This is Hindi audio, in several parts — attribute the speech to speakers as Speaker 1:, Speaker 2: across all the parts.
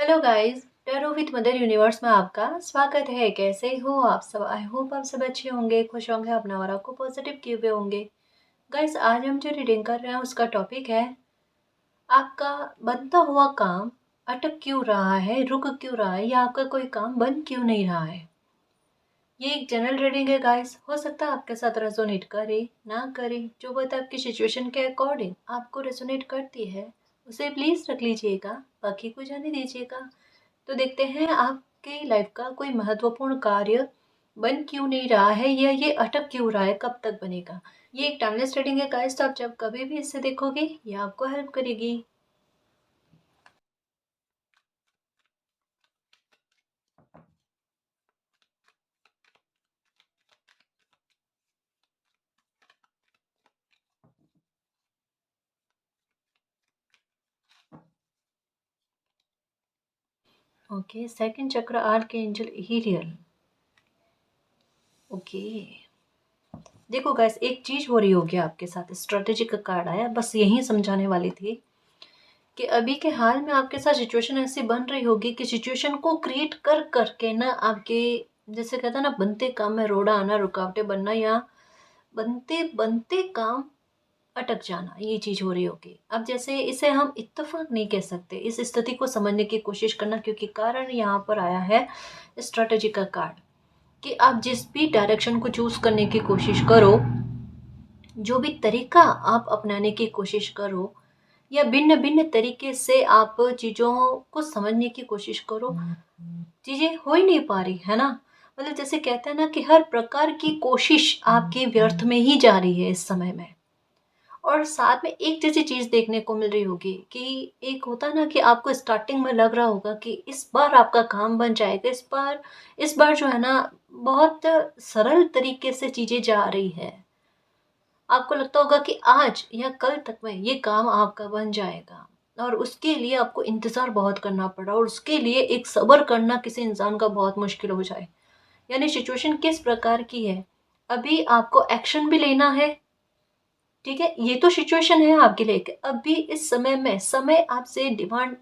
Speaker 1: Hello guys, tarot with mother universe में आपका स्वागत है। कैसे हो आप सब? आई होप आप सब अच्छे होंगे, खुश होंगे, अपना और आपको पॉजिटिव किए हुए होंगे। गाइस, आज हम जो रीडिंग कर रहे हैं उसका टॉपिक है आपका बनता हुआ काम अटक क्यों रहा है, रुक क्यों रहा है, या आपका कोई काम बन क्यों नहीं रहा है। ये एक जनरल रीडिंग है गाइस। हो सकता है आपके साथ रेजोनेट करे ना करे, जो बात आपकी सिचुएशन के अकॉर्डिंग आपको रेजोनेट करती है उसे प्लीज रख लीजिएगा, बाकी को जाने दीजिएगा। तो देखते हैं आपकी लाइफ का कोई महत्वपूर्ण कार्य बन क्यों नहीं रहा है, या ये अटक क्यों रहा है, कब तक बनेगा। ये एक टाइमलेस रीडिंग है गाइस, तो आप जब कभी भी इसे देखोगे ये आपको हेल्प करेगी। ओके, सेकंड चक्र आर्क एंजल हीरियल। ओके, देखो गाइस, एक चीज हो रही होगी आपके साथ। स्ट्रेटेजी का कार्ड आया, बस यही समझाने वाली थी कि अभी के हाल में आपके साथ सिचुएशन ऐसी बन रही होगी कि सिचुएशन को क्रिएट कर करके ना आपके, जैसे कहता है ना, बनते काम में रोड़ा आना, रुकावटें बनना, या बनते बनते काम अटक जाना, ये चीज हो रही होगी। अब जैसे इसे हम इत्तेफाक नहीं कह सकते, इस स्थिति को समझने की कोशिश करना, क्योंकि कारण यहाँ पर आया है स्ट्रेटेजी का कार्ड कि आप जिस भी डायरेक्शन को चूज करने की कोशिश करो, जो भी तरीका आप अपनाने की कोशिश करो, या भिन्न भिन्न तरीके से आप चीज़ों को समझने की कोशिश करो, चीज़ें हो ही नहीं पा रही है ना। मतलब जैसे कहते हैं ना कि हर प्रकार की कोशिश आपकी व्यर्थ में ही जा रही है इस समय में। और साथ में एक जैसी चीज़ देखने को मिल रही होगी कि एक होता है ना कि आपको स्टार्टिंग में लग रहा होगा कि इस बार आपका काम बन जाएगा, इस बार जो है ना बहुत सरल तरीके से चीज़ें जा रही है। आपको लगता होगा कि आज या कल तक में ये काम आपका बन जाएगा, और उसके लिए आपको इंतज़ार बहुत करना पड़ा, और उसके लिए एक सब्र करना किसी इंसान का बहुत मुश्किल हो जाए। यानी सिचुएशन किस प्रकार की है, अभी आपको एक्शन भी लेना है। ठीक है, ये तो सिचुएशन है आपके लिए कि अभी इस समय में समय आपसे डिमांड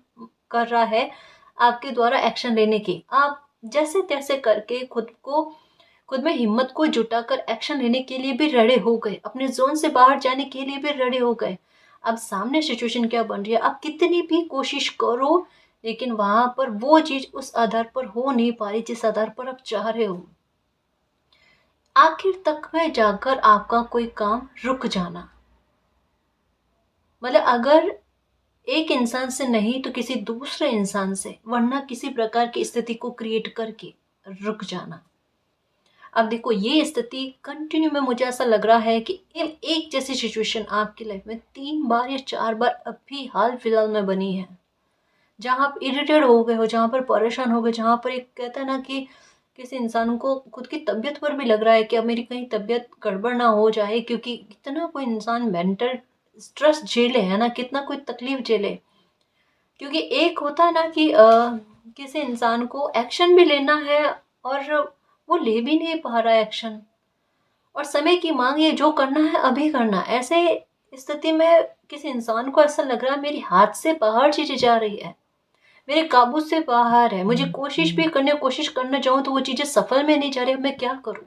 Speaker 1: कर रहा है आपके द्वारा एक्शन लेने की। आप जैसे तैसे करके खुद में हिम्मत को जुटाकर एक्शन लेने के लिए भी रेडी हो गए, अपने जोन से बाहर जाने के लिए भी रेडी हो गए। अब सामने सिचुएशन क्या बन रही है, आप कितनी भी कोशिश करो, लेकिन वहां पर वो चीज उस आधार पर हो नहीं पा रही जिस आधार पर आप चाह रहे हो। आखिर तक में जाकर आपका कोई काम रुक जाना, मतलब अगर एक इंसान से नहीं तो किसी दूसरे इंसान से, वरना किसी प्रकार की स्थिति को क्रिएट करके रुक जाना। अब देखो, ये स्थिति कंटिन्यू में मुझे ऐसा लग रहा है कि एक जैसी सिचुएशन आपकी लाइफ में 3 बार या 4 बार अभी हाल फिलहाल में बनी है, जहां आप इरिटेट हो गए हो, जहां पर परेशान हो गए, जहां पर एक कहता है ना कि किसी इंसान को खुद की तबीयत पर भी लग रहा है कि अब मेरी कहीं तबीयत गड़बड़ ना हो जाए, क्योंकि कितना कोई इंसान मेंटल स्ट्रेस झेले है ना, कितना कोई तकलीफ झेले। क्योंकि एक होता है ना कि किसी इंसान को एक्शन भी लेना है, और वो ले भी नहीं पा रहा है एक्शन, और समय की मांग है, जो करना है अभी करना। ऐसे स्थिति में किसी इंसान को ऐसा लग रहा है मेरे हाथ से बाहर चीजें जा रही है, मेरे काबू से बाहर है, मुझे कोशिश करना चाहूँ तो वो चीजें सफल में नहीं जा रही, अब मैं क्या करूँ।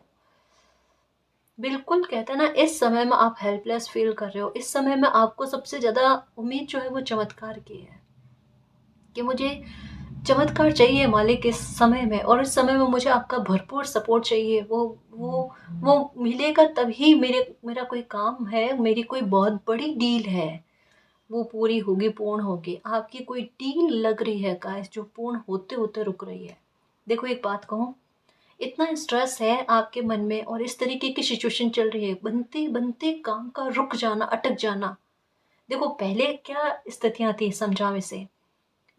Speaker 1: बिल्कुल, कहते हैं ना, इस समय में आप हेल्पलेस फील कर रहे हो। इस समय में आपको सबसे ज्यादा उम्मीद जो है वो चमत्कार की है, कि मुझे चमत्कार चाहिए मालिक इस समय में, और इस समय में मुझे आपका भरपूर सपोर्ट चाहिए। वो मिलेगा तभी मेरा कोई काम है, मेरी कोई बहुत बड़ी डील है, वो पूरी होगी, पूर्ण होगी। आपकी कोई डील लग रही है गाइस, जो पूर्ण होते होते रुक रही है। देखो, एक बात कहूँ, इतना स्ट्रेस है आपके मन में और इस तरीके की सिचुएशन चल रही है, बनते बनते काम का रुक जाना, अटक जाना। देखो, पहले क्या स्थितियां थी, समझाओ इसे,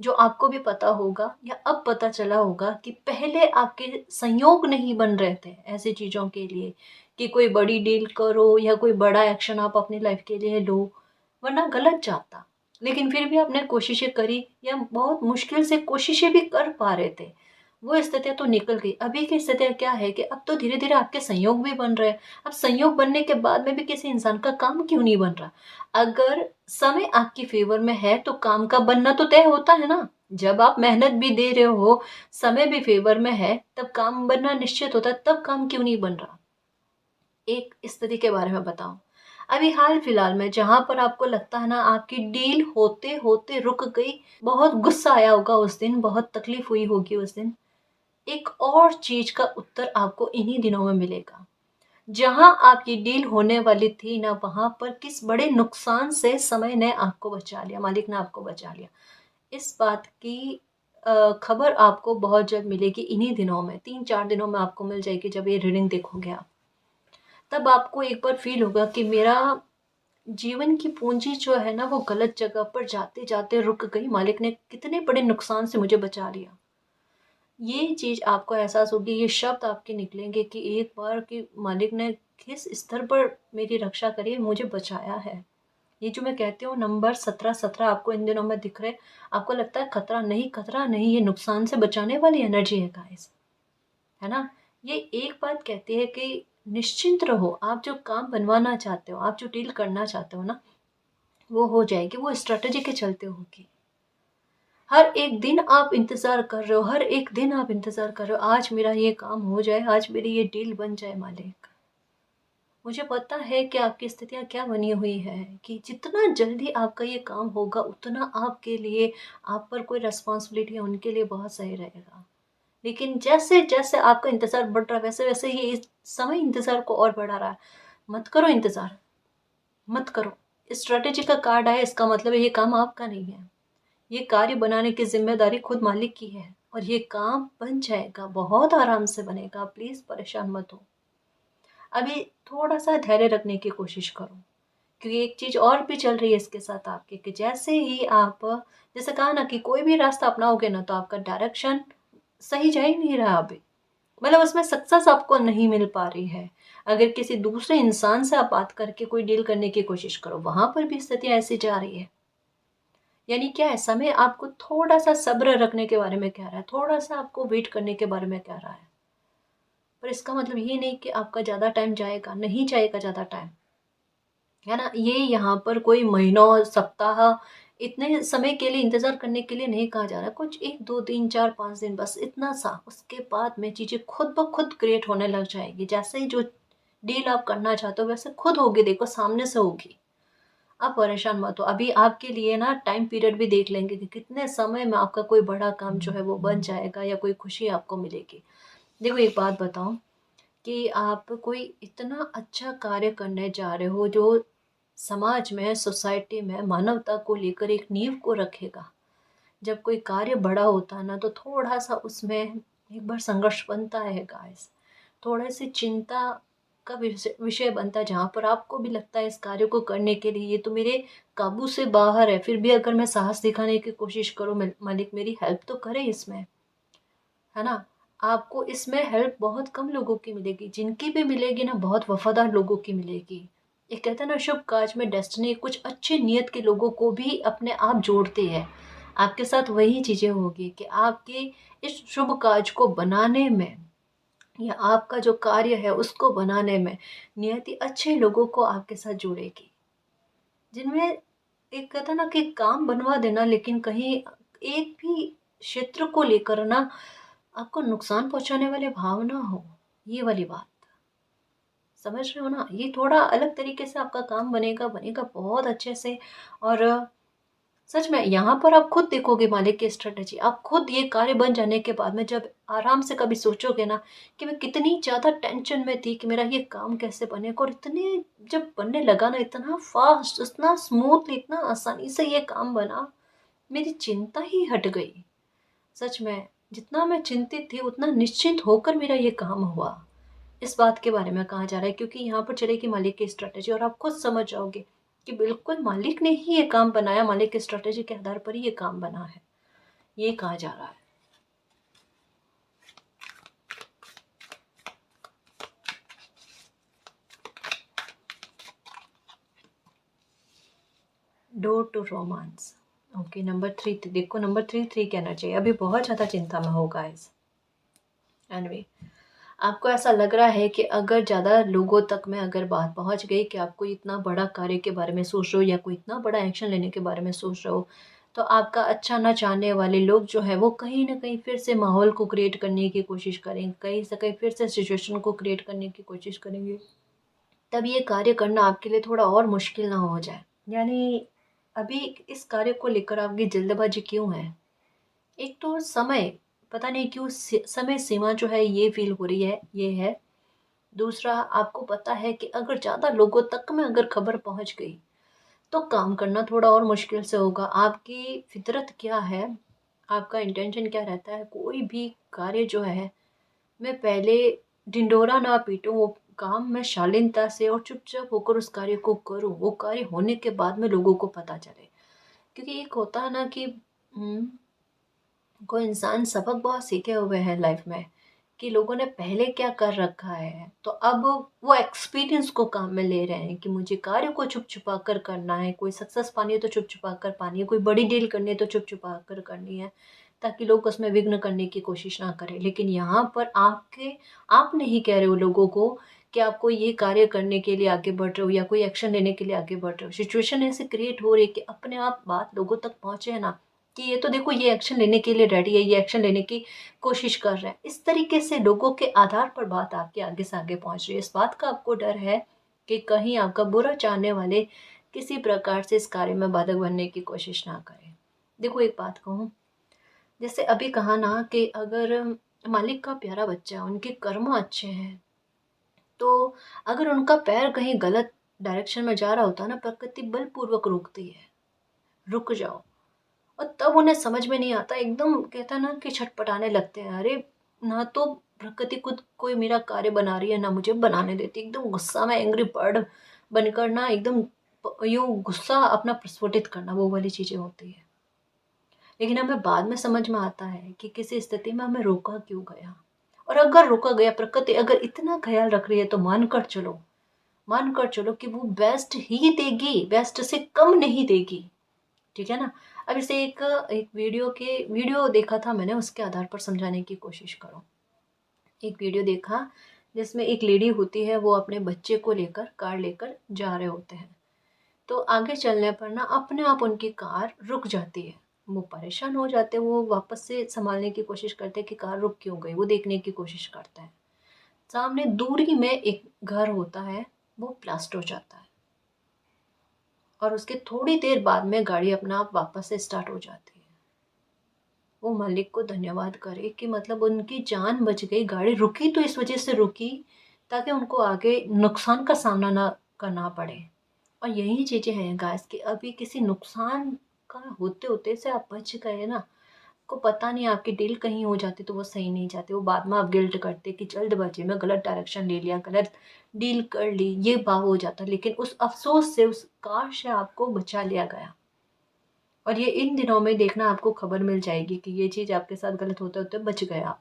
Speaker 1: जो आपको भी पता होगा या अब पता चला होगा कि पहले आपके संयोग नहीं बन रहे थे ऐसी चीज़ों के लिए कि कोई बड़ी डील करो या कोई बड़ा एक्शन आप अपनी लाइफ के लिए लो, वरना गलत जाता। लेकिन फिर भी आपने कोशिशें करी, या बहुत मुश्किल से कोशिशें भी कर पा रहे थे, वो स्थितियां तो निकल गई। अभी की स्थितियां क्या है कि अब तो धीरे धीरे आपके संयोग भी बन रहे हैं। अब संयोग बनने के बाद में भी किसी इंसान का काम क्यों नहीं बन रहा। अगर समय आपकी फेवर में है तो काम का बनना तो तय होता है ना। जब आप मेहनत भी दे रहे हो, समय भी फेवर में है, तब काम बनना निश्चित होता है, तब काम क्यों नहीं बन रहा? एक स्थिति के बारे में बताऊं, अभी हाल फिलहाल में जहां पर आपको लगता है ना आपकी डील होते होते रुक गई, बहुत गुस्सा आया होगा उस दिन, बहुत तकलीफ हुई होगी उस दिन, एक और चीज का उत्तर आपको इन्हीं दिनों में मिलेगा। जहां आपकी डील होने वाली थी ना, वहां पर किस बड़े नुकसान से समय ने आपको बचा लिया, मालिक ने आपको बचा लिया। इस बात की खबर आपको बहुत जल्द मिलेगी, इन्हीं दिनों में, 3-4 दिनों में आपको मिल जाएगी। जब ये रीडिंग देखोगे आप, तब आपको एक बार फील होगा कि मेरा जीवन की पूंजी जो है ना वो गलत जगह पर जाते जाते रुक गई, मालिक ने कितने बड़े नुकसान से मुझे बचा लिया। ये चीज आपको एहसास होगी, ये शब्द आपके निकलेंगे कि एक बार कि मालिक ने किस स्तर पर मेरी रक्षा करी, मुझे बचाया है। ये जो मैं कहती हूँ नंबर 17-17 आपको इन दिनों में दिख रहे, आपको लगता है खतरा नहीं, खतरा नहीं, ये नुकसान से बचाने वाली एनर्जी है गाइस, है ना। ये एक बात कहती है कि निश्चिंत रहो, आप जो काम बनवाना चाहते हो, आप जो डील करना चाहते हो ना, वो हो जाएगी, वो स्ट्रेटजी के चलते होगी। हर एक दिन आप इंतजार कर रहे हो, हर एक दिन आप इंतजार कर रहे हो, आज मेरा ये काम हो जाए, आज मेरी ये डील बन जाए मालिक। मुझे पता है कि आपकी स्थितियाँ क्या बनी हुई है, कि जितना जल्दी आपका ये काम होगा उतना आपके लिए, आप पर कोई रिस्पॉन्सिबिलिटी है उनके लिए बहुत सही रहेगा। लेकिन जैसे जैसे आपका इंतजार बढ़ रहा है, वैसे वैसे ये इस समय इंतजार को और बढ़ा रहा है। मत करो इंतजार, मत करो। स्ट्रेटेजी का कार्ड आया, इसका मतलब है ये काम आपका नहीं है। ये कार्य बनाने की जिम्मेदारी खुद मालिक की है, और ये काम बन जाएगा, बहुत आराम से बनेगा, प्लीज परेशान मत हो। अभी थोड़ा सा धैर्य रखने की कोशिश करो, क्योंकि एक चीज और भी चल रही है इसके साथ आपके, कि जैसे ही आप, जैसे कहा ना कि कोई भी रास्ता अपनाओगे ना, तो आपका डायरेक्शन सही जा ही नहीं रहा अभी, मतलब उसमें सक्सेस आपको नहीं मिल पा रही है। अगर किसी दूसरे इंसान से आप बात करके कोई डील करने की कोशिश करो, वहां पर भी स्थिति ऐसी जा रही है। यानी क्या है, समय आपको थोड़ा सा सब्र रखने के बारे में कह रहा है, थोड़ा सा आपको वेट करने के बारे में कह रहा है। पर इसका मतलब ये नहीं कि आपका ज्यादा टाइम जाएगा, नहीं जाएगा ज्यादा टाइम, है ना। ये यहाँ पर कोई महीनों, सप्ताह, इतने समय के लिए इंतजार करने के लिए नहीं कहा जा रहा, कुछ 1 2 3 4 5 दिन, बस इतना सा। उसके बाद में चीजें खुद ब खुद क्रिएट होने लग जाएगी, जैसे ही जो डील आप करना चाहते हो वैसे खुद होगी, देखो सामने से होगी। आप परेशान मत हो, अभी आपके लिए ना टाइम पीरियड भी देख लेंगे कि कितने समय में आपका कोई बड़ा काम जो है वो बन जाएगा, या कोई खुशी आपको मिलेगी। देखो एक बात बताओ, कि आप कोई इतना अच्छा कार्य करने जा रहे हो जो समाज में, सोसाइटी में मानवता को लेकर एक नींव को रखेगा। जब कोई कार्य बड़ा होता है ना, तो थोड़ा सा उसमें एक बार संघर्ष बनता है गाइस, थोड़ा सी चिंता का विषय विषय बनता है, जहाँ पर आपको भी लगता है इस कार्य को करने के लिए ये तो मेरे काबू से बाहर है, फिर भी अगर मैं साहस दिखाने की कोशिश करूँ, मालिक मेरी हेल्प तो करे इसमें, है ना। आपको इसमें हेल्प बहुत कम लोगों की मिलेगी, जिनकी भी मिलेगी ना बहुत वफादार लोगों की मिलेगी। ये कहते हैं ना, शुभ काज में डेस्टिनी कुछ अच्छे नियत के लोगों को भी अपने आप जोड़ती है। आपके साथ वही चीजें होगी कि आपके इस शुभ काज को बनाने में, या आपका जो कार्य है उसको बनाने में, नियति अच्छे लोगों को आपके साथ जोड़ेगी, जिनमें एक कहता ना कि काम बनवा देना, लेकिन कहीं एक भी क्षेत्र को लेकर ना आपको नुकसान पहुंचाने वाले भाव ना हो, ये वाली बात समझ रहे हो ना। ये थोड़ा अलग तरीके से आपका काम बनेगा, बनेगा बहुत अच्छे से। और सच में यहाँ पर आप खुद देखोगे मालिक की स्ट्रेटेजी, आप खुद ये कार्य बन जाने के बाद में जब आराम से कभी सोचोगे ना, कि मैं कितनी ज्यादा टेंशन में थी कि मेरा ये काम कैसे बनेगा, और इतने जब बनने लगा ना, इतना फास्ट, इतना स्मूथली, इतना आसानी से ये काम बना, मेरी चिंता ही हट गई। सच में जितना मैं चिंतित थी उतना निश्चिंत होकर मेरा ये काम हुआ। इस बात के बारे में कहा जा रहा है, क्योंकि यहाँ पर चलेगी मालिक की स्ट्रेटेजी, और आप खुद समझ जाओगे कि बिल्कुल मालिक ने ही ये काम बनाया, मालिक की स्ट्रेटेजी के आधार पर ही ये काम बना है, ये कहा जा रहा है। Door to romance, okay. Number 3, देखो नंबर 3 कहना चाहिए, अभी बहुत ज्यादा चिंता में होगा इस। एनवे, आपको ऐसा लग रहा है कि अगर ज़्यादा लोगों तक में अगर बात पहुंच गई कि आप कोई इतना बड़ा कार्य के बारे में सोच रहे हो, या कोई इतना बड़ा एक्शन लेने के बारे में सोच रहे हो, तो आपका अच्छा ना चाहने वाले लोग जो है वो कहीं ना कहीं फिर से माहौल को क्रिएट करने की कोशिश करेंगे, कहीं से कहीं फिर से सिचुएशन को क्रिएट करने की कोशिश करेंगे। तब ये कार्य करना आपके लिए थोड़ा और मुश्किल ना हो जाए। यानी अभी इस कार्य को लेकर आपकी जल्दबाजी क्यों है? एक तो समय, पता नहीं क्यों समय सीमा जो है ये फील हो रही है, ये है। दूसरा, आपको पता है कि अगर ज़्यादा लोगों तक में अगर खबर पहुंच गई तो काम करना थोड़ा और मुश्किल से होगा। आपकी फितरत क्या है, आपका इंटेंशन क्या रहता है, कोई भी कार्य जो है, मैं पहले ढिंढोरा ना पीटूं, वो काम मैं शालीनता से और चुपचाप होकर उस कार्य को करूं, वो कार्य होने के बाद में लोगों को पता चले। क्योंकि एक होता है ना कि कोई इंसान सबक बहुत सीखे हुए हैं लाइफ में, कि लोगों ने पहले क्या कर रखा है, तो अब वो एक्सपीरियंस को काम में ले रहे हैं कि मुझे कार्य को छुप छुपा कर करना है। कोई सक्सेस पानी है तो छुप छुपा कर पानी है, कोई बड़ी डील करनी है तो छुप छुपा कर करनी है, ताकि लोग उसमें विघ्न करने की कोशिश ना करें। लेकिन यहाँ पर आप नहीं कह रहे हो लोगों को कि आपको ये कार्य करने के लिए आगे बढ़ रहे हो या कोई एक्शन लेने के लिए आगे बढ़ रहे हो। सिचुएशन ऐसे क्रिएट हो रही है कि अपने आप बात लोगों तक पहुंचे है ना, कि ये तो देखो ये एक्शन लेने के लिए रेडी है, ये एक्शन लेने की कोशिश कर रहा है। इस तरीके से लोगों के आधार पर बात आपके आगे से आगे पहुंच रही है। इस बात का आपको डर है कि कहीं आपका बुरा चाहने वाले किसी प्रकार से इस कार्य में बाधक बनने की कोशिश ना करें। देखो एक बात कहूँ, जैसे अभी कहा ना कि अगर मालिक का प्यारा बच्चा, उनके कर्म अच्छे हैं, तो अगर उनका पैर कहीं गलत डायरेक्शन में जा रहा होता है ना, प्रकृति बलपूर्वक रोकती है, रुक जाओ। और तब उन्हें समझ में नहीं आता, एकदम कहता है ना कि छटपटाने लगते हैं, अरे ना तो प्रकृति खुद कोई मेरा कार्य बना रही है, ना मुझे बनाने देती। एकदम गुस्सा में एंग्री बर्ड बनकर ना एकदम यूं गुस्सा अपना प्रस्फुटित करना, वो वाली चीजें होती है। लेकिन हमें बाद में समझ में आता है कि किसी स्थिति में हमें रोका क्यों गया। और अगर रोका गया, प्रकृति अगर इतना ख्याल रख रही है, तो मान कर चलो कि वो बेस्ट ही देगी, बेस्ट से कम नहीं देगी। ठीक है ना? अब इसे एक वीडियो देखा था मैंने, उसके आधार पर समझाने की कोशिश करो। एक वीडियो देखा जिसमें एक लेडी होती है, वो अपने बच्चे को लेकर कार लेकर जा रहे होते हैं। तो आगे चलने पर ना अपने आप उनकी कार रुक जाती है। वो परेशान हो जाते हैं, वो वापस से संभालने की कोशिश करते हैं कि कार रुक क्यों गई, वो देखने की कोशिश करते हैं। सामने दूरी में एक घर होता है, वो ब्लास्ट हो जाता है और उसके थोड़ी देर बाद में गाड़ी अपना आप वापस से स्टार्ट हो जाती है। वो मालिक को धन्यवाद करे कि मतलब उनकी जान बच गई। गाड़ी रुकी तो इस वजह से रुकी ताकि उनको आगे नुकसान का सामना ना करना पड़े। और यही चीज़ें हैं गाइस, कि अभी किसी नुकसान का होते होते से आप बच गए ना, को पता नहीं आपकी डील कहीं हो जाती तो वो सही नहीं जाती, वो बाद में आप गिल्ट करते कि जल्दबाजी में गलत डायरेक्शन ले लिया, गलत डील कर ली, ये भाव हो जाता। लेकिन उस अफसोस से, उस काश से आपको बचा लिया गया। और ये इन दिनों में देखना आपको खबर मिल जाएगी कि ये चीज़ आपके साथ गलत होते होते बच गए आप।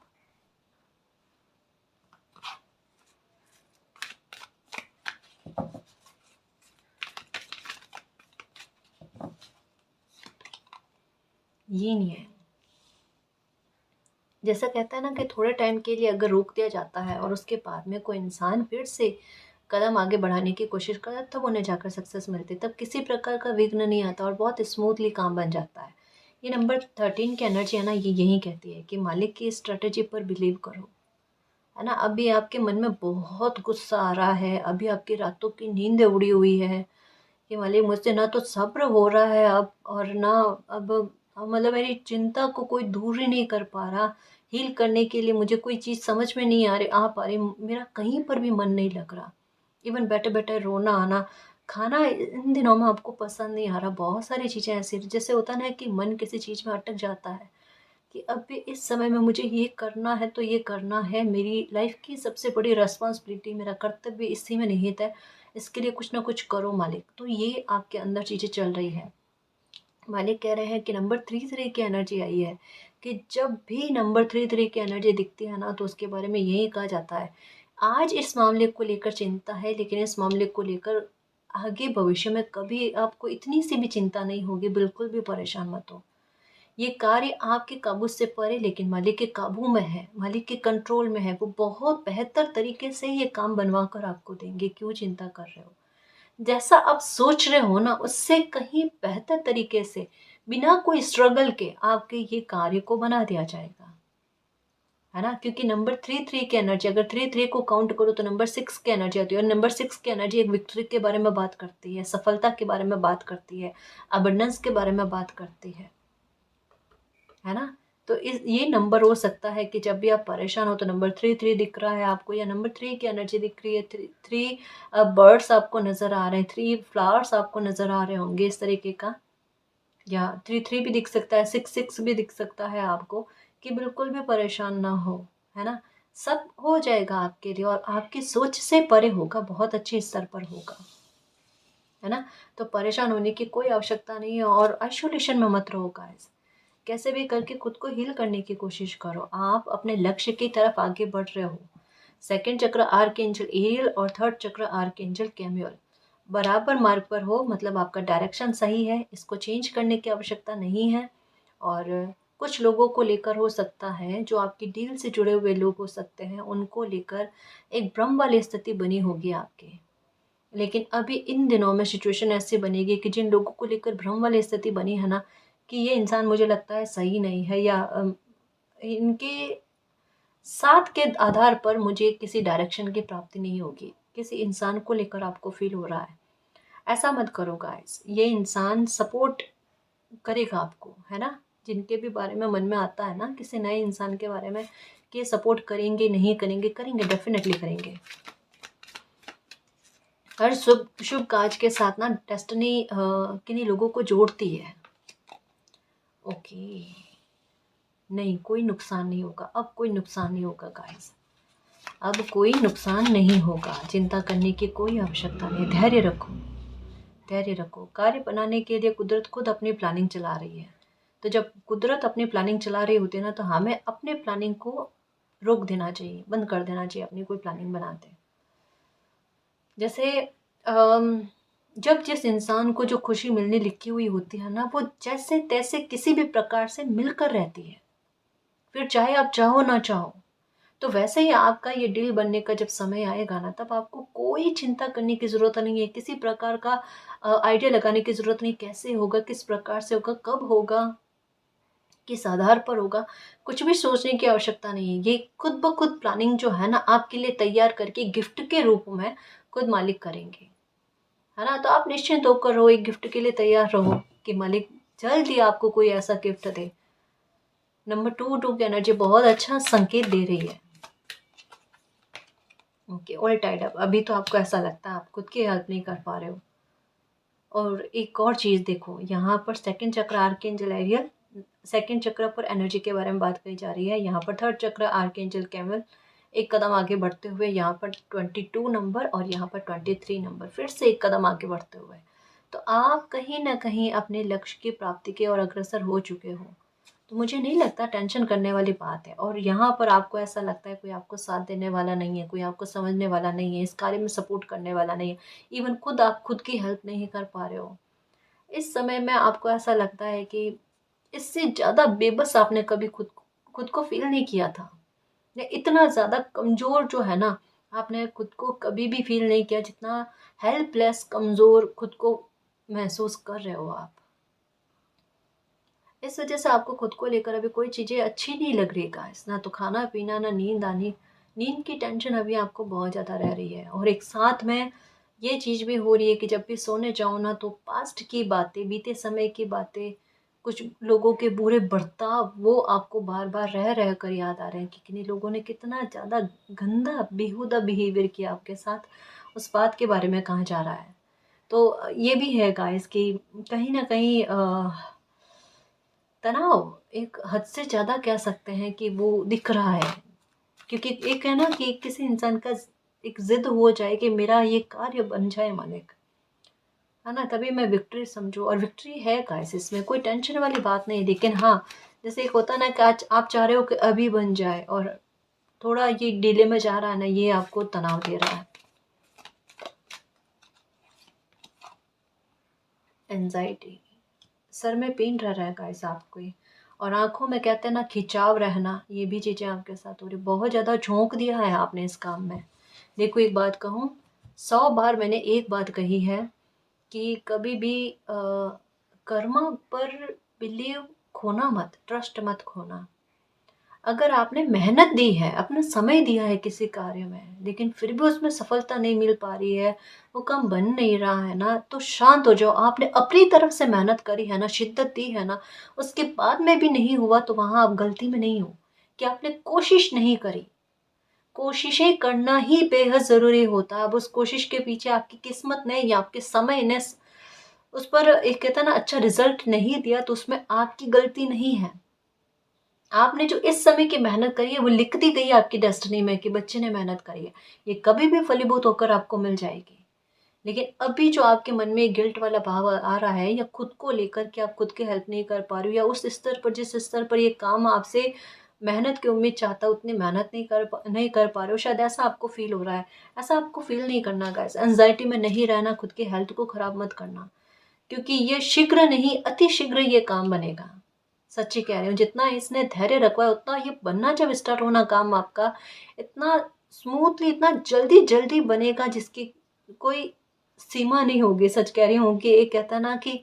Speaker 1: ये नहीं है, जैसा कहता है ना कि थोड़े टाइम के लिए अगर रोक दिया जाता है और उसके बाद में कोई इंसान फिर से कदम आगे बढ़ाने की कोशिश करता है, तब उन्हें जाकर सक्सेस मिलती है। तब किसी प्रकार का विघ्न नहीं आता और बहुत स्मूथली काम बन जाता है। ये नंबर 13 की एनर्जी है ना, ये यही कहती है कि मालिक की स्ट्रेटेजी पर बिलीव करो। है ना? अभी आपके मन में बहुत गुस्सा आ रहा है, अभी आपकी रातों की नींद उड़ी हुई है कि मालिक मुझसे ना तो सब्र हो रहा है अब, और ना अब मतलब मेरी चिंता को कोई दूर ही नहीं कर पा रहा। हील करने के लिए मुझे कोई चीज़ समझ में नहीं आ पा रही, मेरा कहीं पर भी मन नहीं लग रहा। इवन बैठे बैठे रोना आना, खाना इन दिनों में आपको पसंद नहीं आ रहा। बहुत सारी चीज़ें ऐसी, जैसे होता ना कि मन किसी चीज़ में अटक जाता है कि अभी इस समय में मुझे ये करना है तो ये करना है, मेरी लाइफ की सबसे बड़ी रिस्पॉन्सिबिलिटी, मेरा कर्तव्य इसी में निहित है, इसके लिए कुछ ना कुछ करो मालिक। तो ये आपके अंदर चीज़ें चल रही है। मालिक कह रहे हैं कि नंबर 3 की एनर्जी आई है, कि जब भी नंबर 3 की एनर्जी दिखती है ना, तो उसके बारे में यही कहा जाता है, आज इस मामले को लेकर चिंता है, लेकिन इस मामले को लेकर आगे भविष्य में कभी आपको इतनी सी भी चिंता नहीं होगी, बिल्कुल भी परेशान मत हो। ये कार्य आपके काबू से परे लेकिन मालिक के काबू में है, मालिक के कंट्रोल में है। वो बहुत बेहतर तरीके से ये काम बनवा कर आपको देंगे। क्यों चिंता कर रहे हो? जैसा आप सोच रहे हो ना, उससे कहीं बेहतर तरीके से बिना कोई स्ट्रगल के आपके ये कार्य को बना दिया जाएगा, है ना। क्योंकि नंबर 3 की एनर्जी, अगर 3 को काउंट करो तो नंबर 6 की एनर्जी आती है, और नंबर 6 की एनर्जी एक विक्ट्री के बारे में बात करती है, सफलता के बारे में बात करती है, अबंडेंस के बारे में बात करती है ना। तो ये नंबर हो सकता है कि जब भी आप परेशान हो तो नंबर 3 दिख रहा है आपको, या नंबर 3 की एनर्जी दिख रही है, 3 बर्ड्स आपको नजर आ रहे हैं, 3 फ्लावर्स आपको नजर आ रहे होंगे इस तरीके का, या 3 भी दिख सकता है, 6 भी दिख सकता है आपको, कि बिल्कुल भी परेशान ना हो, है ना। सब हो जाएगा आपके लिए, और आपकी सोच से परे होगा, बहुत अच्छे स्तर पर होगा, है ना। तो परेशान होने की कोई आवश्यकता नहीं है, और आइसोलेशन में मत रहो गाइस। कैसे भी करके खुद को हील करने की कोशिश करो, आप अपने लक्ष्य की तरफ आगे बढ़ रहे हो। सेकंड चक्र आर्कएंजल एरियल और थर्ड चक्र आर्कएंजल कैम्यूअल बराबर मार्ग पर हो, मतलब आपका डायरेक्शन सही है, इसको चेंज करने की आवश्यकता नहीं है। और कुछ लोगों को लेकर हो सकता है, जो आपकी डील से जुड़े हुए लोग हो सकते हैं, उनको लेकर एक भ्रम वाली स्थिति बनी होगी आपके। लेकिन अभी इन दिनों में सिचुएशन ऐसी बनेगी कि जिन लोगों को लेकर भ्रम वाली स्थिति बनी है ना, कि ये इंसान मुझे लगता है सही नहीं है, या इनके साथ के आधार पर मुझे किसी डायरेक्शन की प्राप्ति नहीं होगी, किसी इंसान को लेकर आपको फील हो रहा है, ऐसा मत करो गाइस। ये इंसान सपोर्ट करेगा आपको, है ना। जिनके भी बारे में मन में आता है ना किसी नए इंसान के बारे में, कि सपोर्ट करेंगे नहीं करेंगे, करेंगे, डेफिनेटली करेंगे। हर शुभ शुभ काज के साथ ना डेस्टिनी किन्हीं लोगों को जोड़ती है। ओके, नहीं, कोई नुकसान नहीं होगा, अब कोई नुकसान नहीं होगा गाइस, अब कोई नुकसान नहीं होगा, चिंता करने की कोई आवश्यकता नहीं। धैर्य रखो, धैर्य रखो। कार्य बनाने के लिए कुदरत खुद अपनी प्लानिंग चला रही है। तो जब कुदरत अपनी प्लानिंग चला रही होती है ना, तो हमें अपने प्लानिंग को रोक देना चाहिए, बंद कर देना चाहिए अपनी कोई प्लानिंग बनाते। जैसे जब जिस इंसान को जो खुशी मिलने लिखी हुई होती है ना, वो जैसे तैसे किसी भी प्रकार से मिलकर रहती है, फिर चाहे आप चाहो ना चाहो। तो वैसे ही आपका ये डील बनने का जब समय आएगा ना, तब आपको कोई चिंता करने की ज़रूरत नहीं है, किसी प्रकार का आइडिया लगाने की ज़रूरत नहीं, कैसे होगा, किस प्रकार से होगा, कब होगा, किस आधार पर होगा, कुछ भी सोचने की आवश्यकता नहीं है। ये खुद ब खुद प्लानिंग जो है ना, आपके लिए तैयार करके गिफ्ट के रूप में खुद मालिक करेंगे, है ना। तो आप निश्चिंत होकर रहो, एक गिफ्ट के लिए तैयार रहो कि मालिक जल्द ही आपको कोई ऐसा गिफ्ट दे। नंबर 2 की एनर्जी बहुत अच्छा संकेत दे रही है। Okay, all tied up. अभी तो आपको ऐसा लगता है आप खुद की हेल्प नहीं कर पा रहे हो। और एक और चीज़ देखो, यहाँ पर सेकंड चक्र आर्कएंजल एरियल, सेकंड चक्र पर एनर्जी के बारे में बात करी जा रही है। यहाँ पर थर्ड चक्र आर्कएंजल कैमल, एक कदम आगे बढ़ते हुए यहाँ पर 22 नंबर और यहाँ पर 23 नंबर, फिर से एक कदम आगे बढ़ते हुए। तो आप कहीं ना कहीं अपने लक्ष्य की प्राप्ति के और अग्रसर हो चुके हो। तो मुझे नहीं लगता टेंशन करने वाली बात है। और यहाँ पर आपको ऐसा लगता है कोई आपको साथ देने वाला नहीं है, कोई आपको समझने वाला नहीं है, इस कार्य में सपोर्ट करने वाला नहीं है, इवन खुद आप खुद की हेल्प नहीं कर पा रहे हो। इस समय में आपको ऐसा लगता है कि इससे ज़्यादा बेबस आपने कभी खुद को फील नहीं किया था, या इतना ज़्यादा कमज़ोर जो है ना, आपने खुद को कभी भी फील नहीं किया, जितना हेल्पलेस कमज़ोर खुद को महसूस कर रहे हो आप। इस वजह से आपको खुद को लेकर अभी कोई चीज़ें अच्छी नहीं लग रही गाइस, ना तो खाना पीना, ना नींद आनी। नींद की टेंशन अभी आपको बहुत ज़्यादा रह रही है, और एक साथ में ये चीज़ भी हो रही है कि जब भी सोने जाओ ना, तो पास्ट की बातें, बीते समय की बातें, कुछ लोगों के बुरे बर्ताव, वो आपको बार बार रह रह कर याद आ रहे हैं कि किन्हीं लोगों ने कितना ज़्यादा गंदा बेहुदा बिहेवियर किया आपके साथ, उस बात के बारे में कहा जा रहा है। तो ये भी है गाइस कि कहीं ना कहीं तनाव एक हद से ज़्यादा कह सकते हैं कि वो दिख रहा है। क्योंकि एक है ना कि किसी इंसान का एक ज़िद हो जाए कि मेरा ये कार्य बन जाए मालिक, है ना, तभी मैं विक्ट्री समझूँ। और विक्ट्री है गाइस, इसमें कोई टेंशन वाली बात नहीं। लेकिन हाँ, जैसे एक होता ना कि आज आप चाह रहे हो कि अभी बन जाए, और थोड़ा ये डिले में जा रहा है ना, ये आपको तनाव दे रहा है, एंजाइटी, सर में पेन रह रहा है गाइस आपको ये। और आंखों में कहते हैं ना खिंचाव रहना, ये भी चीज़ें आपके साथ हो रही। बहुत ज़्यादा झोंक दिया है आपने इस काम में। देखो एक बात कहूँ, 100 बार मैंने एक बात कही है कि कभी भी कर्मा पर बिलीव खोना मत, ट्रस्ट मत खोना। अगर आपने मेहनत दी है, अपना समय दिया है किसी कार्य में, लेकिन फिर भी उसमें सफलता नहीं मिल पा रही है, वो काम बन नहीं रहा है ना, तो शांत हो जाओ। आपने अपनी तरफ से मेहनत करी है ना, शिद्दत दी है ना, उसके बाद में भी नहीं हुआ तो वहां आप गलती में नहीं हो कि आपने कोशिश नहीं करी। कोशिशें करना ही बेहद ज़रूरी होता है। अब उस कोशिश के पीछे आपकी किस्मत ने या आपके समय ने उस पर एक कहता है ना अच्छा रिजल्ट नहीं दिया, तो उसमें आपकी गलती नहीं है। आपने जो इस समय की मेहनत करी है वो लिख दी गई है आपकी डेस्टिनी में कि बच्चे ने मेहनत करी है, ये कभी भी फलीभूत होकर आपको मिल जाएगी। लेकिन अभी जो आपके मन में गिल्ट वाला भाव आ रहा है, या खुद को लेकर कि आप खुद की हेल्प नहीं कर पा रहे हो, या उस स्तर पर जिस स्तर पर ये काम आपसे मेहनत की उम्मीद चाहता है उतनी मेहनत नहीं कर पा रहे हो, शायद ऐसा आपको फील हो रहा है। ऐसा आपको फील नहीं करना गाइस, एंजाइटी में नहीं रहना, खुद की हेल्थ को खराब मत करना, क्योंकि ये शीघ्र नहीं अति शीघ्र ये काम बनेगा। सच्ची कह रही हूँ, जितना इसने धैर्य रखा है उतना ये बनना जब स्टार्ट होना काम आपका, इतना स्मूथली, इतना जल्दी जल्दी बनेगा जिसकी कोई सीमा नहीं होगी। सच कह रही हूँ कि एक कहता ना कि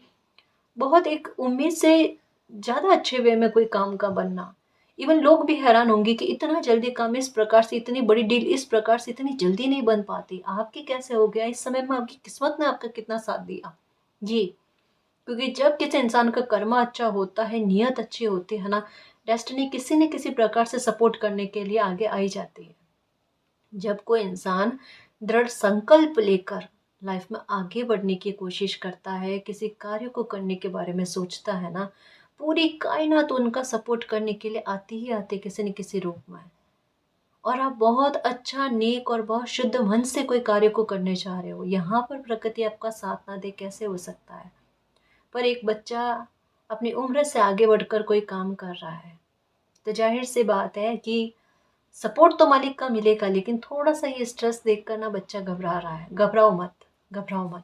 Speaker 1: बहुत एक उम्मीद से ज़्यादा अच्छे वे में कोई काम का बनना। इवन लोग भी हैरान होंगे कि इतना जल्दी काम इस प्रकार से, इतनी बड़ी डील इस प्रकार से इतनी जल्दी नहीं बन पाती, आपकी कैसे हो गया? इस समय में आपकी किस्मत ने आपका कितना साथ दिया। जी, क्योंकि जब किसी इंसान का कर्मा अच्छा होता है, नियत अच्छी होती है ना, डेस्टिनी किसी न किसी प्रकार से सपोर्ट करने के लिए आगे आई जाती है। जब कोई इंसान दृढ़ संकल्प लेकर लाइफ में आगे बढ़ने की कोशिश करता है, किसी कार्य को करने के बारे में सोचता है ना, पूरी कायनात उनका सपोर्ट करने के लिए आती ही आती है किसी न किसी रूप में। और आप बहुत अच्छा, नेक और बहुत शुद्ध मन से कोई कार्य को करने चाह रहे हो, यहाँ पर प्रकृति आपका साथ ना दे कैसे हो सकता है? पर एक बच्चा अपनी उम्र से आगे बढ़कर कोई काम कर रहा है, तो जाहिर सी बात है कि सपोर्ट तो मालिक का मिलेगा, लेकिन थोड़ा सा ये स्ट्रेस देखकर ना बच्चा घबरा रहा है। घबराओ मत, घबराओ मत,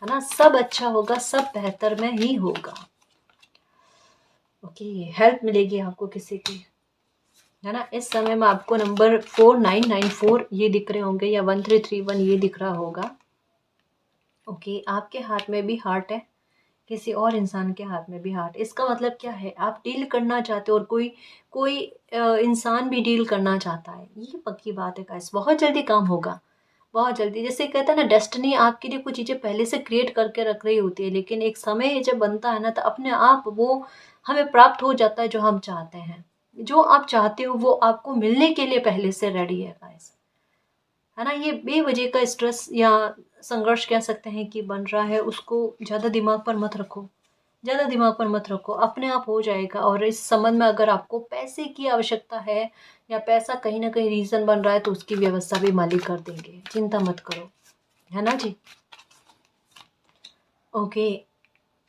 Speaker 1: है ना, सब अच्छा होगा, सब बेहतर में ही होगा। ओके, हेल्प मिलेगी आपको किसी की, है ना। इस समय में आपको नंबर 4994 ये दिख रहे होंगे, या 1331 ये दिख रहा होगा। ओके, आपके हाथ में भी हार्ट है, किसी और इंसान के हाथ में भी हार्ट। इसका मतलब क्या है? आप डील करना चाहते हो, और कोई कोई इंसान भी डील करना चाहता है, ये पक्की बात है गाइस। बहुत जल्दी काम होगा, बहुत जल्दी। जैसे कहते हैं ना, डेस्टिनी आपके लिए कुछ चीज़ें पहले से क्रिएट करके रख रही होती है, लेकिन एक समय जब बनता है ना, तो अपने आप वो हमें प्राप्त हो जाता है जो हम चाहते हैं। जो आप चाहते हो वो आपको मिलने के लिए पहले से रेडी है गाइस, है ना। ये बेवजह का स्ट्रेस या संघर्ष कह सकते हैं कि बन रहा है, उसको ज़्यादा दिमाग पर मत रखो, ज़्यादा दिमाग पर मत रखो, अपने आप हो जाएगा। और इस संबंध में अगर आपको पैसे की आवश्यकता है, या पैसा कहीं ना कहीं रीज़न बन रहा है, तो उसकी व्यवस्था भी मालिक कर देंगे, चिंता मत करो, है ना जी। ओके,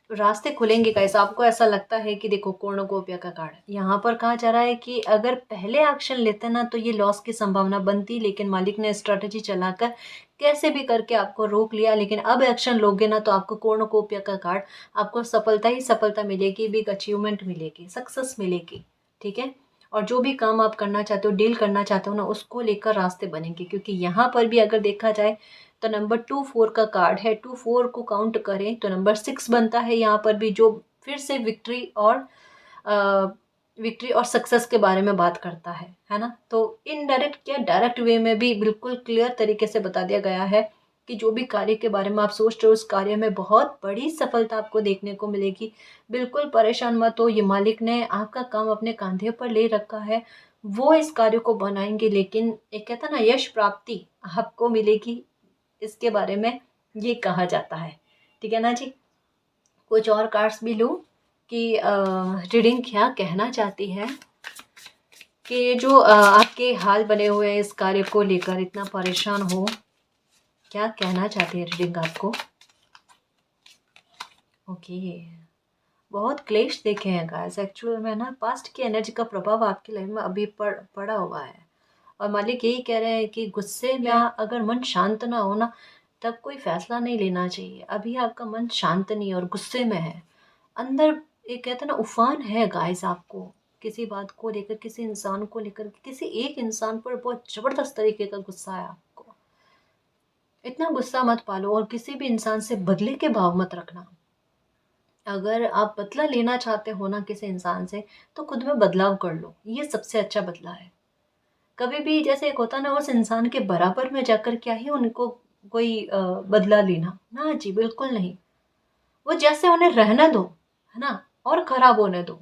Speaker 1: रास्ते खुलेंगे गाइस। आपको ऐसा लगता है कि देखो, कोर्नुकोपिया का कार्ड यहाँ पर कहा जा रहा है कि अगर पहले एक्शन लेते ना तो ये लॉस की संभावना बनती, लेकिन मालिक ने स्ट्रेटेजी चलाकर कैसे भी करके आपको रोक लिया। लेकिन अब एक्शन लोगे ना तो आपको कोर्नुकोपिया का कार्ड, आपको सफलता ही सफलता मिलेगी, बिग अचीवमेंट मिलेगी, सक्सेस मिलेगी, ठीक है। और जो भी काम आप करना चाहते हो, डील करना चाहते हो ना, उसको लेकर रास्ते बनेंगे। क्योंकि यहाँ पर भी अगर देखा जाए तो नंबर 24 का कार्ड है, 24 को काउंट करें तो नंबर 6 बनता है यहाँ पर भी, जो फिर से विक्ट्री और सक्सेस के बारे में बात करता है ना। तो इनडायरेक्ट या डायरेक्ट वे में भी बिल्कुल क्लियर तरीके से बता दिया गया है कि जो भी कार्य के बारे में आप सोच रहे हो, उस कार्य में बहुत बड़ी सफलता आपको देखने को मिलेगी। बिल्कुल परेशान मत हो, ये मालिक ने आपका काम अपने कंधे पर ले रखा है, वो इस कार्य को बनाएंगे। लेकिन एक कहता ना, यश प्राप्ति आपको मिलेगी, इसके बारे में ये कहा जाता है, ठीक है ना जी। कुछ और कार्ड्स भी लूँ कि रीडिंग क्या कहना चाहती है, कि जो आपके हाल बने हुए हैं इस कार्य को लेकर, इतना परेशान हो, क्या कहना चाहती है रीडिंग आपको। ओके, बहुत क्लेश देखे हैं गाइस एक्चुअल में ना, पास्ट की एनर्जी का प्रभाव आपकी लाइफ में अभी पड़ा हुआ है। और मालिक यही कह रहे हैं कि गुस्से में अगर मन शांत ना हो ना, तब कोई फैसला नहीं लेना चाहिए। अभी आपका मन शांत नहीं है और गुस्से में है, अंदर एक कहते हैं ना उफान है गाइस आपको, किसी बात को लेकर, किसी इंसान को लेकर, किसी एक इंसान पर बहुत जबरदस्त तरीके का गुस्सा है आपको। इतना गुस्सा मत पालो, और किसी भी इंसान से बदले के भाव मत रखना, अगर आप बदला लेना चाहते हो ना किसी इंसान से, तो खुद में बदलाव कर लो, ये सबसे अच्छा बदला है। कभी भी जैसे एक होता है ना, उस इंसान के बराबर में जाकर क्या ही उनको कोई बदला लेना, ना जी बिल्कुल नहीं। वो जैसे उन्हें रहने दो, है ना, और खराब होने दो।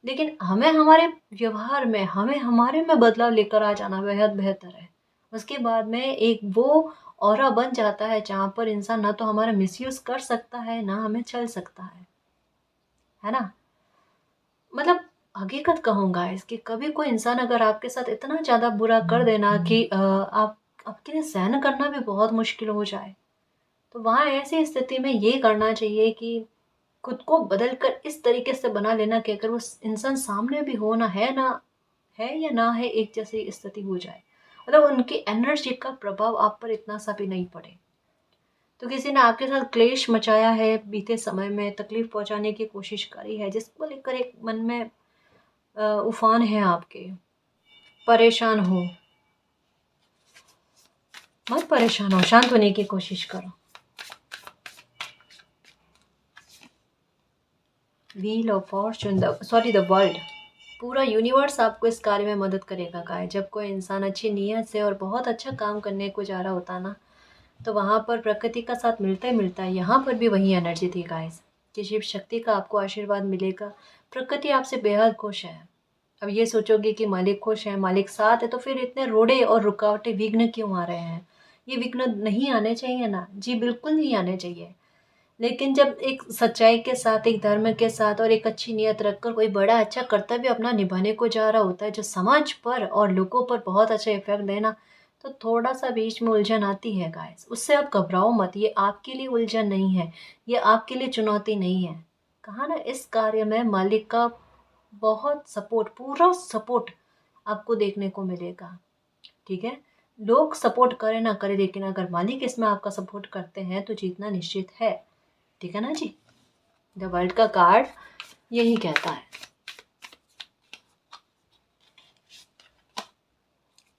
Speaker 1: लेकिन हमें हमारे व्यवहार में, हमें हमारे में बदलाव लेकर आ जाना बेहद बेहतर है। उसके बाद में एक वो ऑरा बन जाता है जहाँ पर इंसान ना तो हमारा मिसयूज कर सकता है, ना हमें चल सकता है ना। मतलब हकीकत कहूँगा इसकी, कभी कोई इंसान अगर आपके साथ इतना ज़्यादा बुरा कर देना कि आप आपके लिए सहन करना भी बहुत मुश्किल हो जाए, तो वहाँ ऐसी स्थिति में ये करना चाहिए कि खुद को बदल कर इस तरीके से बना लेना कि अगर वो इंसान सामने भी हो ना, है या ना है, एक जैसी स्थिति हो जाए। मतलब उनकी एनर्जी का प्रभाव आप पर इतना सा भी नहीं पड़े। तो किसी ने आपके साथ क्लेश मचाया है, बीते समय में तकलीफ पहुंचाने की कोशिश करी है, जिसको लेकर एक मन में उफान है आपके, परेशान हो, मत परेशान हो, शांत होने की कोशिश करो। Wheel of Fortune, the world, पूरा यूनिवर्स आपको इस कार्य में मदद करेगा गाइस। जब कोई इंसान अच्छी नीयत से और बहुत अच्छा काम करने को जा रहा होता ना, तो वहाँ पर प्रकृति का साथ मिलता ही मिलता है। यहाँ पर भी वही एनर्जी थी गाइस कि शिव शक्ति का आपको आशीर्वाद मिलेगा। प्रकृति आपसे बेहद खुश है। अब ये सोचोगे कि मालिक खुश है, मालिक साथ है, तो फिर इतने रोड़े और रुकावटें, विघ्न क्यों आ रहे हैं? ये विघ्न नहीं आने चाहिए ना जी, बिल्कुल नहीं आने चाहिए। लेकिन जब एक सच्चाई के साथ, एक धर्म के साथ और एक अच्छी नीयत रखकर कोई बड़ा अच्छा कर्तव्य अपना निभाने को जा रहा होता है, जो समाज पर और लोगों पर बहुत अच्छा इफेक्ट देना, तो थोड़ा सा बीच में उलझन आती है गाइस। उससे आप घबराओ मत, ये आपके लिए उलझन नहीं है, ये आपके लिए चुनौती नहीं है। कहा ना, इस कार्य में मालिक का बहुत सपोर्ट, पूरा सपोर्ट आपको देखने को मिलेगा। ठीक है, लोग सपोर्ट करें ना करें, लेकिन अगर मालिक इसमें आपका सपोर्ट करते हैं तो जीतना निश्चित है। ठीक है ना जी। द वर्ल्ड का कार्ड यही कहता है।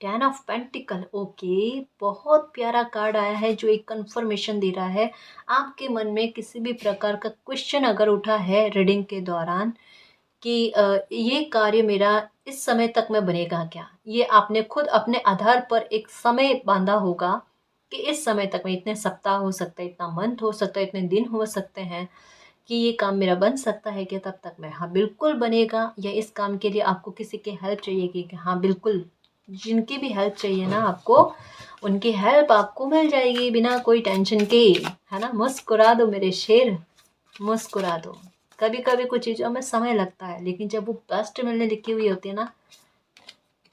Speaker 1: 10 ऑफ पेंटिकल, ओके, बहुत प्यारा कार्ड आया है जो एक कंफर्मेशन दे रहा है। आपके मन में किसी भी प्रकार का क्वेश्चन अगर उठा है रीडिंग के दौरान कि ये कार्य मेरा इस समय तक में बनेगा क्या, ये आपने खुद अपने आधार पर एक समय बांधा होगा कि इस समय तक में, इतने सप्ताह हो सकता है, इतना मंथ हो सकता है, इतने दिन हो सकते हैं कि ये काम मेरा बन सकता है कि तब तक में, हाँ बिल्कुल बनेगा। या इस काम के लिए आपको किसी की हेल्प चाहिए कि हाँ बिल्कुल, जिनकी भी हेल्प चाहिए ना आपको, उनकी हेल्प आपको मिल जाएगी बिना कोई टेंशन के, है ना। मुस्कुरा दो मेरे शेर, मुस्कुरा दो। कभी कभी कुछ चीज़ों में समय लगता है, लेकिन जब वो बेस्ट मिलने लिखी हुई होती है ना,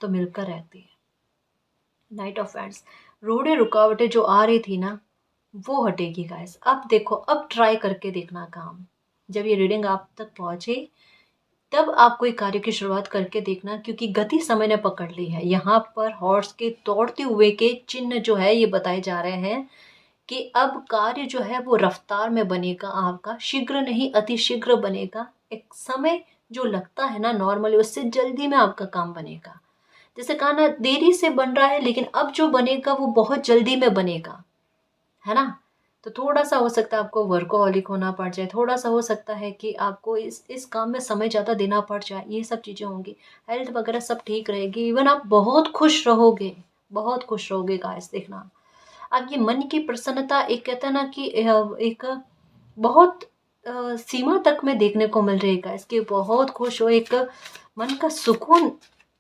Speaker 1: तो मिलकर रहती है। नाइट ऑफ एंड्स, रोड़े रुकावटें जो आ रही थी ना, वो हटेगी गाइस। अब देखो, अब ट्राई करके देखना काम, जब ये रीडिंग आप तक पहुंचे तब आप कोई कार्य की शुरुआत करके देखना, क्योंकि गति समय ने पकड़ ली है। यहाँ पर हॉर्स के दौड़ते हुए के चिन्ह जो है ये बताए जा रहे हैं कि अब कार्य जो है वो रफ्तार में बनेगा आपका, शीघ्र नहीं अति शीघ्र बनेगा। एक समय जो लगता है ना नॉर्मली, उससे जल्दी में आपका काम बनेगा। जैसे कहा ना, देरी से बन रहा है, लेकिन अब जो बनेगा वो बहुत जल्दी में बनेगा, है ना। तो थोड़ा सा हो सकता है आपको वर्कोहॉलिक होना पड़ जाए, थोड़ा सा हो सकता है कि आपको इस काम में समय ज़्यादा देना पड़ जाए, ये सब चीज़ें होंगी। हेल्थ वगैरह सब ठीक रहेगी, इवन आप बहुत खुश रहोगे, बहुत खुश रहोगे गाइस। देखना, अब ये मन की प्रसन्नता, एक कहता है ना कि एक बहुत सीमा तक में देखने को मिल रही है गाइस, कि बहुत खुश हो, एक मन का सुकून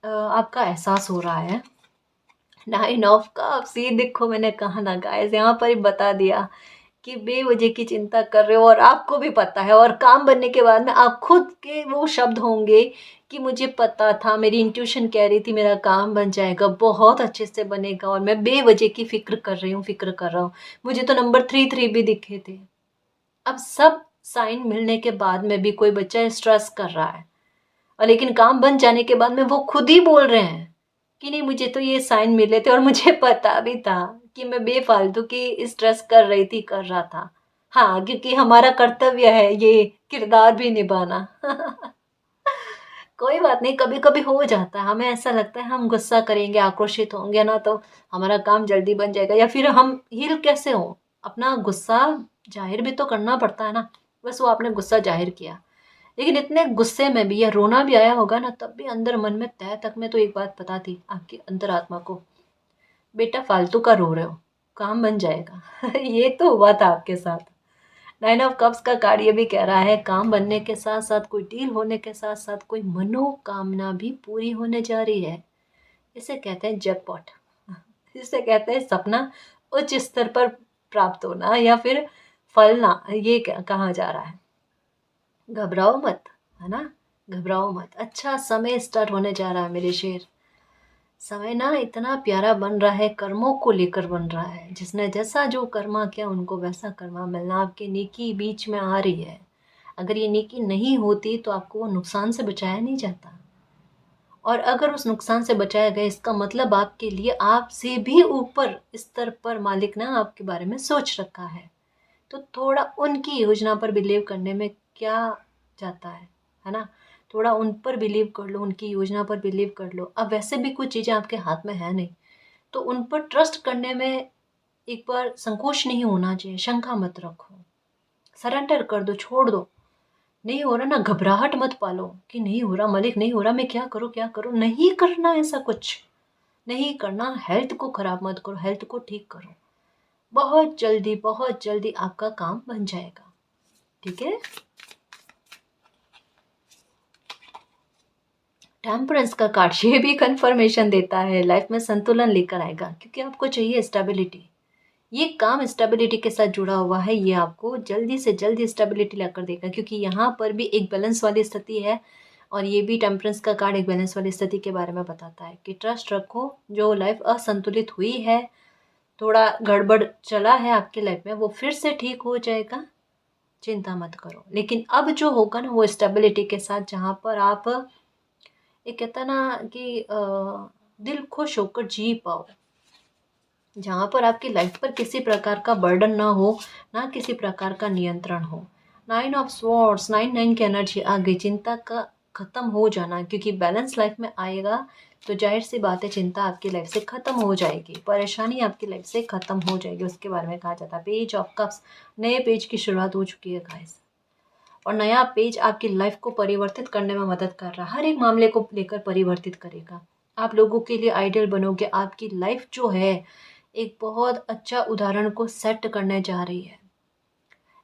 Speaker 1: आपका एहसास हो रहा है। 9 ऑफ कप्स, ये देखो मैंने कहा ना गाइस, यहाँ पर ही बता दिया कि बेवजह की चिंता कर रहे हो और आपको भी पता है, और काम बनने के बाद में आप खुद के वो शब्द होंगे कि मुझे पता था, मेरी इंट्यूशन कह रही थी मेरा काम बन जाएगा, बहुत अच्छे से बनेगा, और मैं बेवजह की फिक्र कर रही हूँ, फिक्र कर रहा हूँ। मुझे तो नंबर 3 भी दिखे थे। अब सब साइन मिलने के बाद में भी कोई बच्चा स्ट्रेस कर रहा है, और लेकिन काम बन जाने के बाद में वो खुद ही बोल रहे हैं कि नहीं, मुझे तो ये साइन मिले थे और मुझे पता भी था कि मैं बेफालतू की स्ट्रेस कर रही थी, कर रहा था। हाँ, क्योंकि हमारा कर्तव्य है ये किरदार भी निभाना। कोई बात नहीं, कभी कभी हो जाता है, हमें ऐसा लगता है हम गुस्सा करेंगे, आक्रोशित होंगे ना, तो हमारा काम जल्दी बन जाएगा, या फिर हम हील कैसे हो, अपना गुस्सा जाहिर भी तो करना पड़ता है ना। बस वो आपने गुस्सा जाहिर किया। लेकिन इतने गुस्से में भी या रोना भी आया होगा ना, तब भी अंदर मन में तह तक में तो एक बात पता थी आपकी अंतरात्मा को, बेटा फालतू का रो रहे हो, काम बन जाएगा। ये तो हुआ था आपके साथ। 9 ऑफ कप्स का कार्ड ये भी कह रहा है काम बनने के साथ साथ, कोई डील होने के साथ साथ कोई मनोकामना भी पूरी होने जा रही है। इसे कहते हैं जैकपॉट। इसे कहते हैं सपना उच्च स्तर पर प्राप्त होना या फिर फलना, ये कहा जा रहा है। घबराओ मत, है ना, घबराओ मत। अच्छा समय स्टार्ट होने जा रहा है मेरे शेर। समय ना इतना प्यारा बन रहा है, कर्मों को लेकर बन रहा है। जिसने जैसा जो कर्मा किया उनको वैसा कर्मा मिलना आपके नेकी बीच में आ रही है। अगर ये नेकी नहीं होती तो आपको वो नुकसान से बचाया नहीं जाता, और अगर उस नुकसान से बचाया गया इसका मतलब आपके लिए आपसे भी ऊपर स्तर पर मालिक ने आपके बारे में सोच रखा है। तो थोड़ा उनकी योजना पर बिलीव करने में क्या जाता है ना। थोड़ा उन पर बिलीव कर लो, उनकी योजना पर बिलीव कर लो। अब वैसे भी कुछ चीज़ें आपके हाथ में है नहीं, तो उन पर ट्रस्ट करने में एक बार संकोच नहीं होना चाहिए। शंका मत रखो, सरेंडर कर दो, छोड़ दो। नहीं हो रहा ना, घबराहट मत पालो कि नहीं हो रहा मालिक, नहीं हो रहा, मैं क्या करूँ क्या करूँ। नहीं करना ऐसा कुछ, नहीं करना। हेल्थ को खराब मत करो, हेल्थ को ठीक करो। बहुत जल्दी आपका काम बन जाएगा, ठीक है। टेम्परेंस का कार्ड ये भी कंफर्मेशन देता है लाइफ में संतुलन लेकर आएगा, क्योंकि आपको चाहिए स्टेबिलिटी। ये काम स्टेबिलिटी के साथ जुड़ा हुआ है, ये आपको जल्दी से जल्दी स्टेबिलिटी लाकर देगा, क्योंकि यहाँ पर भी एक बैलेंस वाली स्थिति है। और ये भी टेम्परेंस का कार्ड एक बैलेंस वाली स्थिति के बारे में बताता है कि ट्रस्ट रखो। जो लाइफ असंतुलित हुई है, थोड़ा गड़बड़ चला है आपके लाइफ में, वो फिर से ठीक हो जाएगा, चिंता मत करो। लेकिन अब जो होगा ना वो स्टेबिलिटी के साथ, जहाँ पर आप एक कहता ना कि दिल खुश होकर जी पाओ, जहाँ पर आपकी लाइफ पर किसी प्रकार का बर्डन ना हो, ना किसी प्रकार का नियंत्रण हो। 9 ऑफ स्वॉर्ड्स, 9 की एनर्जी आ गई, चिंता का खत्म हो जाना, क्योंकि बैलेंस लाइफ में आएगा तो जाहिर सी बात है चिंता आपकी लाइफ से खत्म हो जाएगी, परेशानी आपकी लाइफ से खत्म हो जाएगी। उसके बारे में कहा जाता है पेज ऑफ कप्स, नए पेज की शुरुआत हो चुकी है गाइस। और नया पेज आपकी लाइफ को परिवर्तित करने में मदद कर रहा है, हर एक मामले को लेकर परिवर्तित करेगा। आप लोगों के लिए आइडियल बनोगे। आपकी लाइफ जो है एक बहुत अच्छा उदाहरण को सेट करने जा रही है।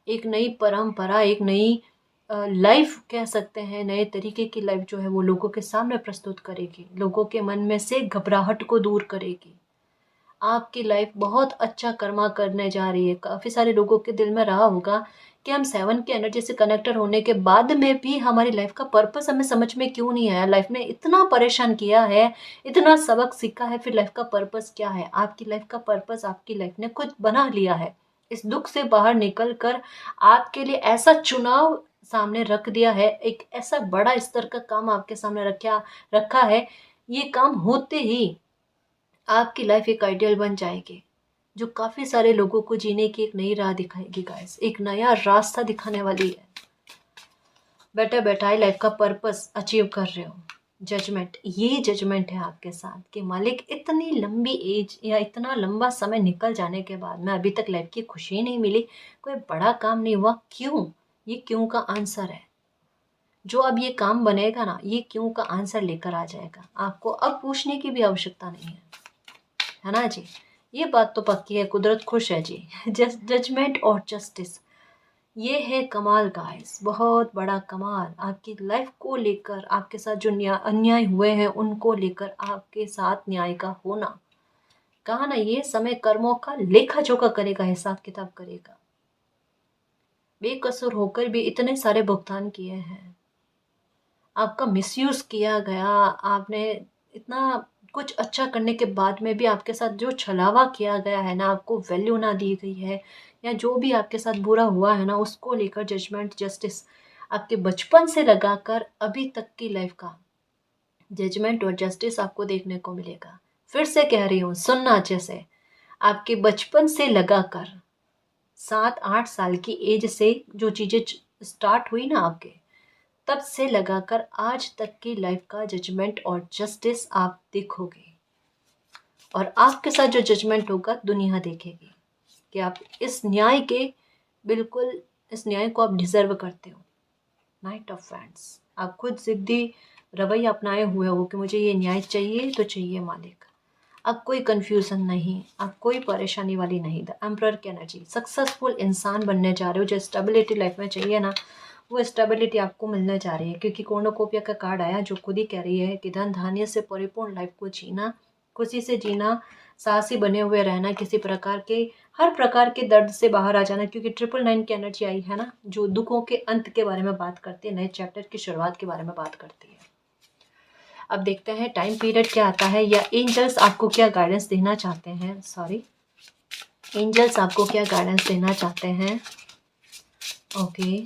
Speaker 1: एक नई परंपरा, एक नई लाइफ कह सकते हैं, नए तरीके की लाइफ जो है वो लोगों के सामने प्रस्तुत करेगी, लोगों के मन में से घबराहट को दूर करेगी। आपकी लाइफ बहुत अच्छा कर्मा करने जा रही है। काफ़ी सारे लोगों के दिल में रहा होगा कि हम 7 की एनर्जी से कनेक्टेड होने के बाद में भी हमारी लाइफ का पर्पस हमें समझ में क्यों नहीं आया। लाइफ ने इतना परेशान किया है, इतना सबक सीखा है, फिर लाइफ का पर्पस क्या है। आपकी लाइफ का पर्पस आपकी लाइफ ने खुद बना लिया है। इस दुख से बाहर निकल कर आपके लिए ऐसा चुनाव सामने रख दिया है, एक ऐसा बड़ा स्तर का काम आपके सामने रखा है। ये काम होते ही आपकी लाइफ एक आइडियल बन जाएगी, जो काफ़ी सारे लोगों को जीने की एक नई राह दिखाएगी गाइस, एक नया रास्ता दिखाने वाली है। बैठे बैठाए लाइफ का पर्पस अचीव कर रहे हो। जजमेंट, ये जजमेंट है आपके साथ कि मालिक इतनी लंबी एज या इतना लंबा समय निकल जाने के बाद में अभी तक लाइफ की खुशी नहीं मिली, कोई बड़ा काम नहीं हुआ, क्यों? ये क्यों का आंसर है। जो अब ये काम बनेगा ना, ये क्यों का आंसर लेकर आ जाएगा। आपको अब पूछने की भी आवश्यकता नहीं है ना जी। ये बात तो पक्की है, कुदरत खुश है जी। जजमेंट और जस्टिस, ये है कमाल गाइस, बहुत बड़ा कमाल आपकी लाइफ को लेकर। आपके साथ जो अन्याय हुए हैं उनको लेकर आपके साथ न्याय का होना। कहा ना, ये समय कर्मों का लेखा जोखा करेगा, हिसाब किताब करेगा। बेकसूर होकर भी इतने सारे भुगतान किए हैं, आपका मिसयूज किया गया, आपने इतना कुछ अच्छा करने के बाद में भी आपके साथ जो छलावा किया गया है ना, आपको वैल्यू ना दी गई है, या जो भी आपके साथ बुरा हुआ है ना, उसको लेकर जजमेंट जस्टिस आपके बचपन से लगाकर अभी तक की लाइफ का जजमेंट और जस्टिस आपको देखने को मिलेगा। फिर से कह रही हूँ, सुनना अच्छे से। आपके बचपन से लगाकर 7-8 साल की एज से जो चीज़ें स्टार्ट हुई ना आपके, तब से लगाकर आज तक की लाइफ का जजमेंट और जस्टिस आप देखोगे। और आपके साथ जो जजमेंट होगा दुनिया देखेगी कि आप इस न्याय के बिल्कुल इस न्याय को आप डिज़र्व करते हो। नाइट ऑफ फ्रेंड्स, आप खुद ज़िद्दी रवैया अपनाए हुए हो कि मुझे ये न्याय चाहिए तो चाहिए मालिक। अब कोई कन्फ्यूज़न नहीं, अब कोई परेशानी वाली नहीं। द एम्परर की एनर्जी, सक्सेसफुल इंसान बनने जा रहे हो। जो स्टेबिलिटी लाइफ में चाहिए ना, वो स्टेबिलिटी आपको मिलने जा रही है, क्योंकि कॉर्नोकोपिया का कार्ड आया जो खुद ही कह रही है कि धन धान्य से परिपूर्ण लाइफ को जीना, खुशी से जीना, साहसी बने हुए रहना, किसी प्रकार के हर प्रकार के दर्द से बाहर आ जाना, क्योंकि 999 की एनर्जी आई है ना, जो दुखों के अंत के बारे में बात करती है, नए चैप्टर की शुरुआत के बारे में बात करती है। अब देखते हैं टाइम पीरियड क्या आता है, या एंजल्स आपको क्या गाइडेंस देना चाहते हैं। एंजल्स आपको क्या गाइडेंस देना चाहते हैं। ओके,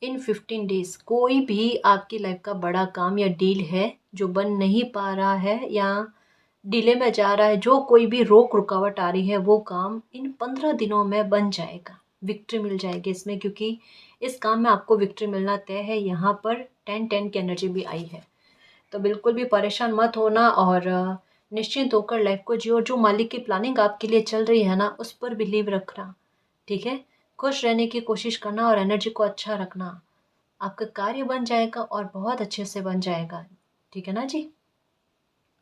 Speaker 1: इन 15 डेज कोई भी आपकी लाइफ का बड़ा काम या डील है जो बन नहीं पा रहा है या डिले में जा रहा है, जो कोई भी रोक रुकावट आ रही है, वो काम इन 15 दिनों में बन जाएगा। विक्ट्री मिल जाएगी इसमें, क्योंकि इस काम में आपको विक्ट्री मिलना तय है। यहाँ पर 10-10 की एनर्जी भी आई है, तो बिल्कुल भी परेशान मत होना और निश्चिंत होकर लाइफ को जियो। जो मालिक की प्लानिंग आपके लिए चल रही है ना, उस पर बिलीव रखना, ठीक है। खुश रहने की कोशिश करना और एनर्जी को अच्छा रखना। आपका कार्य बन जाएगा और बहुत अच्छे से बन जाएगा, ठीक है ना जी।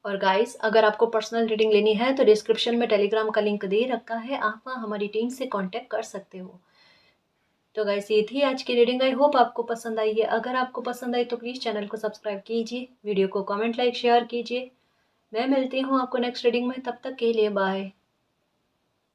Speaker 1: और गाइस, अगर आपको पर्सनल रीडिंग लेनी है तो डिस्क्रिप्शन में टेलीग्राम का लिंक दे रखा है, आप वहाँ हमारी टीम से कांटेक्ट कर सकते हो। तो गाइस, ये थी आज की रीडिंग। आई होप आपको पसंद आई है। अगर आपको पसंद आई तो प्लीज़ चैनल को सब्सक्राइब कीजिए, वीडियो को कमेंट लाइक शेयर कीजिए। मैं मिलती हूँ आपको नेक्स्ट रीडिंग में, तब तक के लिए बाय।